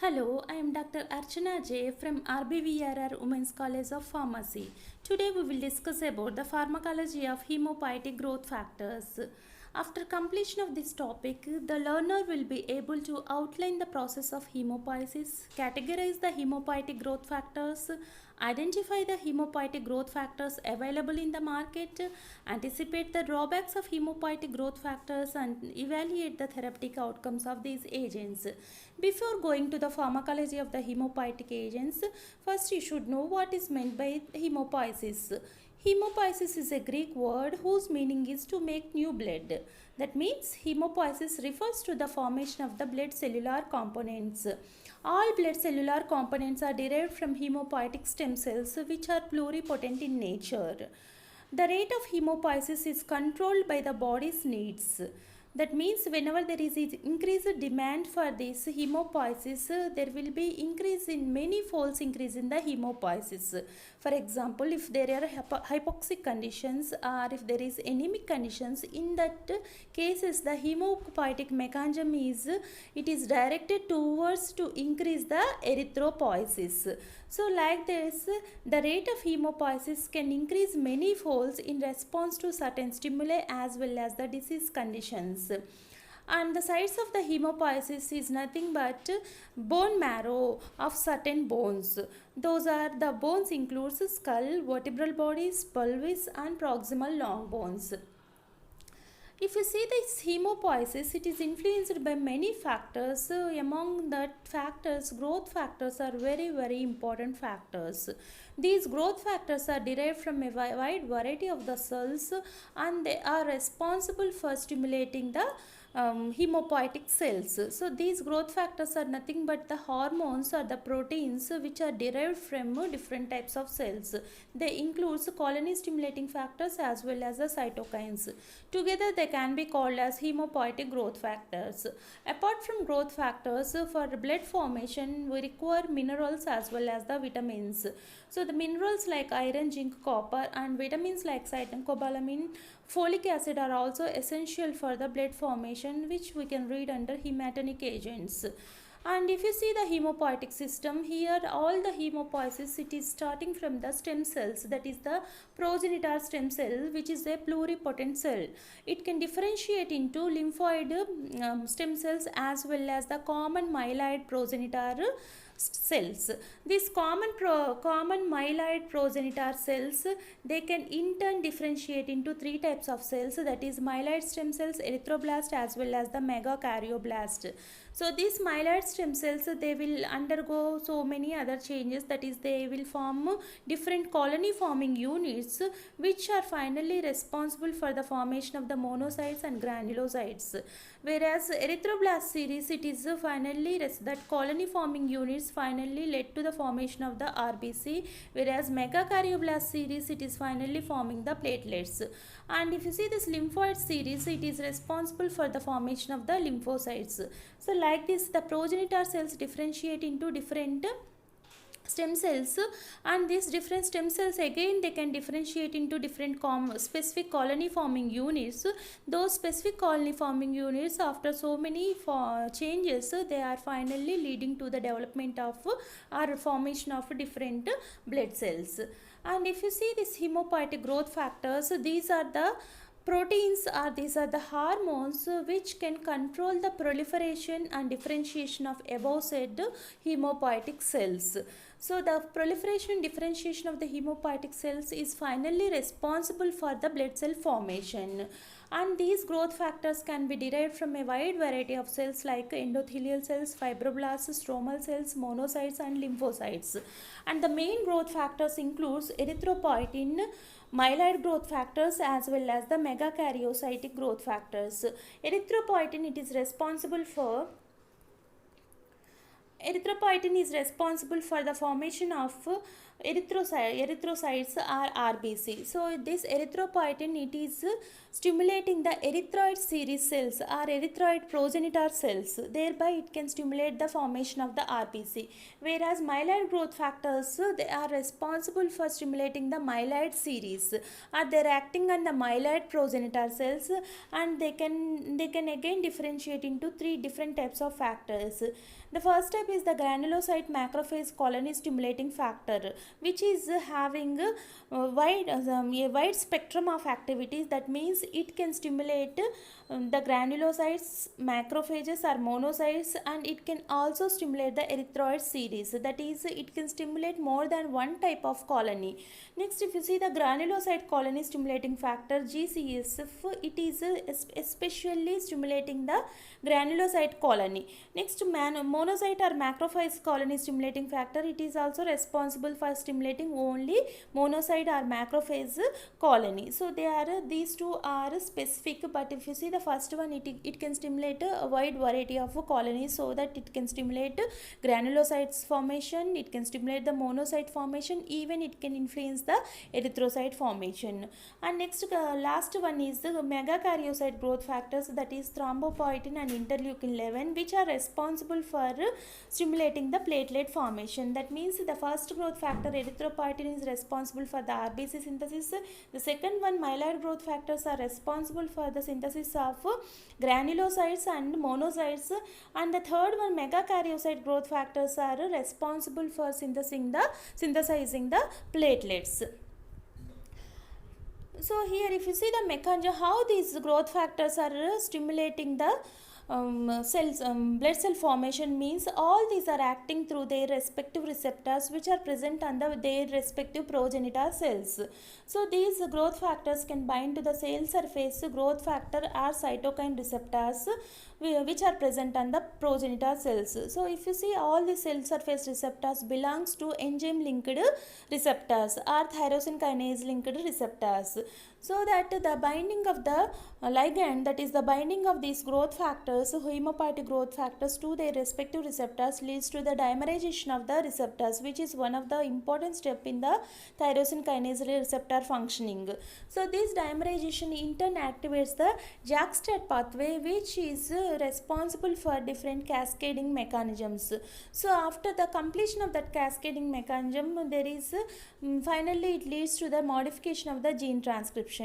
Hello, I am Dr. Archana J from RBVRR Women's College of Pharmacy. Today we will discuss about the pharmacology of hemopoietic growth factors. After completion of this topic, the learner will be able to outline the process of hemopoiesis, categorize the hemopoietic growth factors, identify the hemopoietic growth factors available in the market, anticipate the drawbacks of hemopoietic growth factors, and evaluate the therapeutic outcomes of these agents. Before going to the pharmacology of the hemopoietic agents, first you should know what is meant by hemopoiesis. Hemopoiesis is a Greek word whose meaning is to make new blood. That means hemopoiesis refers to the formation of the blood cellular components. All blood cellular components are derived from hemopoietic stem cells, which are pluripotent in nature. The rate of hemopoiesis is controlled by the body's needs. That means whenever there is increased demand for this hemopoiesis, there will be increase in many folds increase in the hemopoiesis. For example, if there are hypoxic conditions or if there is anemic conditions, in that cases the hemopoietic mechanism is directed towards to increase the erythropoiesis. So like this, the rate of hemopoiesis can increase many folds in response to certain stimuli as well as the disease conditions. And the sites of the hemopoiesis is nothing but bone marrow of certain bones. Those are the bones includes skull, vertebral bodies, pelvis and proximal long bones. If you see this hemopoiesis, it is influenced by many factors. Among that factors, growth factors are very important factors. These growth factors are derived from a wide variety of the cells and they are responsible for stimulating the hemopoietic cells. So these growth factors are nothing but the hormones or the proteins which are derived from different types of cells. They include colony stimulating factors as well as the cytokines. Together they can be called as hemopoietic growth factors. Apart from growth factors, for blood formation we require minerals as well as the vitamins. So the minerals like iron, zinc, copper and vitamins like cyanocobalamin, folic acid are also essential for the blood formation, which we can read under hematinic agents. And if you see the hemopoietic system, here all the hemopoiesis, it is starting from the stem cells, that is the progenitor stem cell, which is a pluripotent cell. It can differentiate into lymphoid stem cells as well as the common myeloid progenitor cells. These common myeloid progenitor cells, they can in turn differentiate into three types of cells, that is myeloid stem cells, erythroblast as well as the megakaryoblast. So these myeloid stem cells, they will undergo so many other changes, that is they will form different colony forming units which are finally responsible for the formation of the monocytes and granulocytes. Whereas erythroblast series, it is finally that colony forming units finally led to the formation of the RBC, whereas megakaryoblast series, it is finally forming the platelets. And if you see this lymphoid series, it is responsible for the formation of the lymphocytes. So like this, the progenitor cells differentiate into different stem cells, and these different stem cells again they can differentiate into different specific colony forming units. Those specific colony forming units, after so many changes, they are finally leading to the development of or formation of different blood cells. And if you see this hemopoietic growth factors, these are the proteins, or these are the hormones which can control the proliferation and differentiation of above said hemopoietic cells. So the proliferation differentiation of the hemopoietic cells is finally responsible for the blood cell formation. And these growth factors can be derived from a wide variety of cells like endothelial cells, fibroblasts, stromal cells, monocytes and lymphocytes. And the main growth factors includes erythropoietin, myeloid growth factors as well as the megakaryocytic growth factors. Erythropoietin, it is responsible for Erythropoietin is responsible for the formation of erythrocytes or RBC. So this erythropoietin, it is stimulating the erythroid series cells or erythroid progenitor cells. Thereby it can stimulate the formation of the RBC. Whereas myeloid growth factors, they are responsible for stimulating the myeloid series, or they are acting on the myeloid progenitor cells, and they can again differentiate into three different types of factors. The first type is the granulocyte macrophage colony stimulating factor, which is having a wide spectrum of activities. That means it can stimulate the granulocytes, macrophages or monocytes, and it can also stimulate the erythroid series. That is, it can stimulate more than one type of colony. Next, if you see the granulocyte colony stimulating factor GCSF, it is especially stimulating the granulocyte colony. Next, monocyte or macrophage colony stimulating factor, it is also responsible for stimulating only monocyte or macrophage colony. So they are these two are specific, but if you see the first one, it can stimulate a wide variety of colonies, so that it can stimulate granulocytes formation, it can stimulate the monocyte formation, even it can influence the erythrocyte formation. And next, last one is the megakaryocyte growth factors, that is thrombopoietin and interleukin 11, which are responsible for stimulating the platelet formation. That means the first growth factor erythropoietin is responsible for the RBC synthesis. The second one, myeloid growth factors, are responsible for the synthesis of granulocytes and monocytes, and the third one, megakaryocyte growth factors, are responsible for synthesizing the platelets. So here if you see the mechanism how these growth factors are stimulating the blood cell formation, means all these are acting through their respective receptors which are present on their respective progenitor cells. So these growth factors can bind to the cell surface growth factor or cytokine receptors which are present on the progenitor cells. So if you see all the cell surface receptors belongs to enzyme linked receptors or tyrosine kinase linked receptors. So that the binding of the ligand, that is the binding of these growth factors, hemopoietic growth factors, to their respective receptors leads to the dimerization of the receptors, which is one of the important step in the tyrosine kinase receptor functioning. So this dimerization in turn activates the JAK-STAT pathway, which is responsible for different cascading mechanisms. So after the completion of that cascading mechanism, there is finally it leads to the modification of the gene transcription.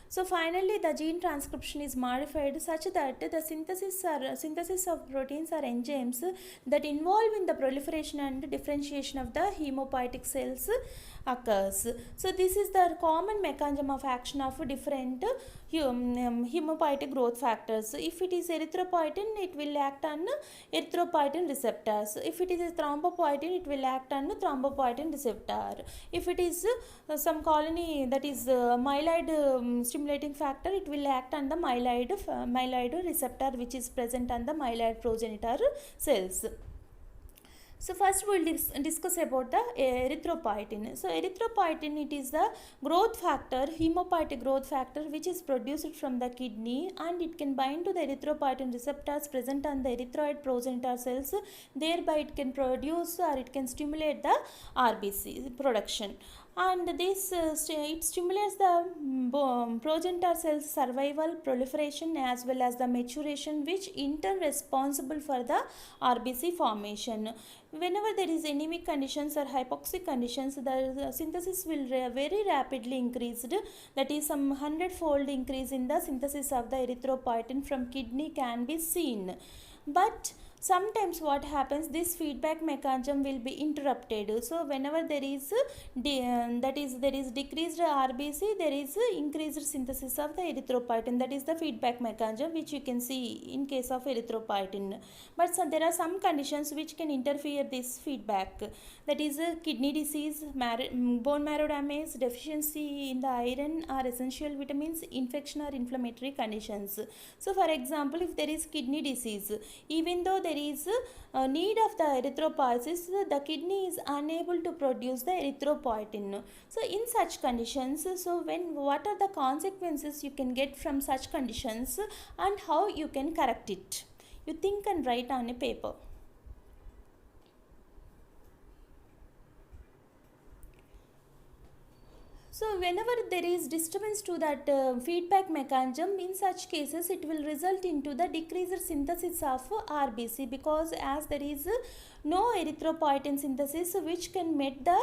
So finally the gene transcription is modified such that the synthesis of proteins or enzymes that involve in the proliferation and differentiation of the hemopoietic cells occurs. So this is the common mechanism of action of different hemopoietic growth factors. If it is erythropoietin, it will act on erythropoietin receptors. If it is thrombopoietin, it will act on thrombopoietin receptor. If it is some colony, that is myeloid stimulating factor, it will act on the myeloid receptor which is present on the myeloid progenitor cells. So first we will discuss about the erythropoietin. So erythropoietin, it is the growth factor, hemopoietic growth factor, which is produced from the kidney, and it can bind to the erythropoietin receptors present on the erythroid progenitor cells. Thereby it can produce or it can stimulate the RBC production. And this it stimulates the progenitor cells survival, proliferation as well as the maturation, which in turn responsible for the RBC formation. Whenever there is anemic conditions or hypoxic conditions, the synthesis will very rapidly increased, that is some 100-fold increase in the synthesis of the erythropoietin from kidney can be seen. But sometimes what happens, this feedback mechanism will be interrupted. So whenever there is decreased RBC, there is increased synthesis of the erythropoietin. That is the feedback mechanism which you can see in case of erythropoietin. But there are some conditions which can interfere this feedback. That is kidney disease, bone marrow damage, deficiency in the iron or essential vitamins, infection or inflammatory conditions. So for example, if there is kidney disease, even though there is a need of the erythropoiesis, the kidney is unable to produce the erythropoietin. So in such conditions, what are the consequences you can get from such conditions and how you can correct it? You think and write on a paper. So whenever there is disturbance to that feedback mechanism, in such cases it will result into the decreased synthesis of RBC, because as there is no erythropoietin synthesis which can meet the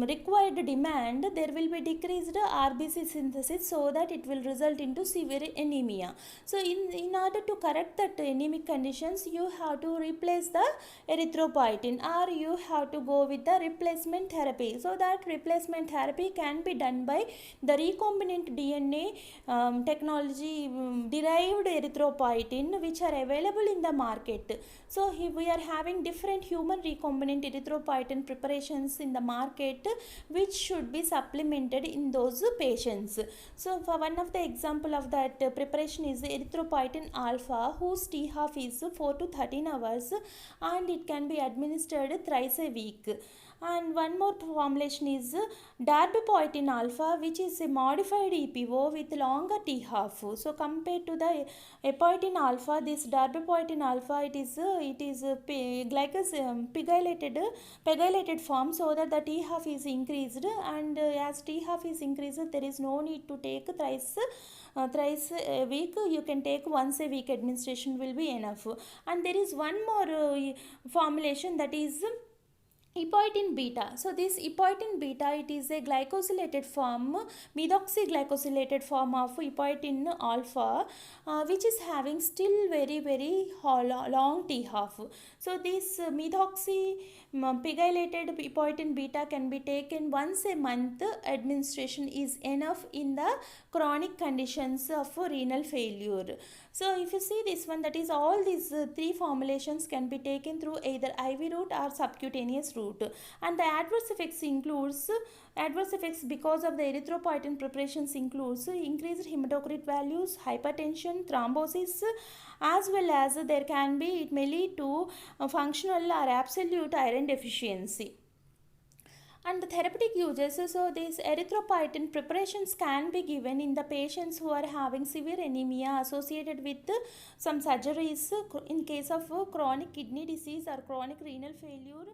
required demand, there will be decreased RBC synthesis, so that it will result into severe anemia. So in order to correct that anemic conditions, you have to replace the erythropoietin, or you have to go with the replacement therapy. So that replacement therapy can be done by the recombinant DNA technology derived erythropoietin which are available in the market. So here we are having different human recombinant erythropoietin preparations in the market which should be supplemented in those patients. So for one of the example of that preparation is erythropoietin alpha, whose T half is 4 to 13 hours, and it can be administered thrice a week. And one more formulation is darbepoetin alpha, which is a modified EPO with longer T half. So compared to the epoetin alpha, this darbepoetin alpha, it is pegylated form, so that the T half is increased, and as T half is increased, there is no need to take thrice a week. You can take once a week administration will be enough. And there is one more formulation, that is epoetin beta. So this epoetin beta, it is a glycosylated form, methoxyglycosylated form of epoetin alpha, which is having still very long T half. So this methoxy pegylated epoetin beta can be taken once a month. Administration is enough in the chronic conditions of renal failure. So if you see this one, that is all these three formulations can be taken through either IV route or subcutaneous route. And the adverse effects because of the erythropoietin preparations includes increased hematocrit values, hypertension, thrombosis, as well as there can be, it may lead to functional or absolute iron deficiency. And the therapeutic uses, so these erythropoietin preparations can be given in the patients who are having severe anemia associated with some surgeries in case of chronic kidney disease or chronic renal failure.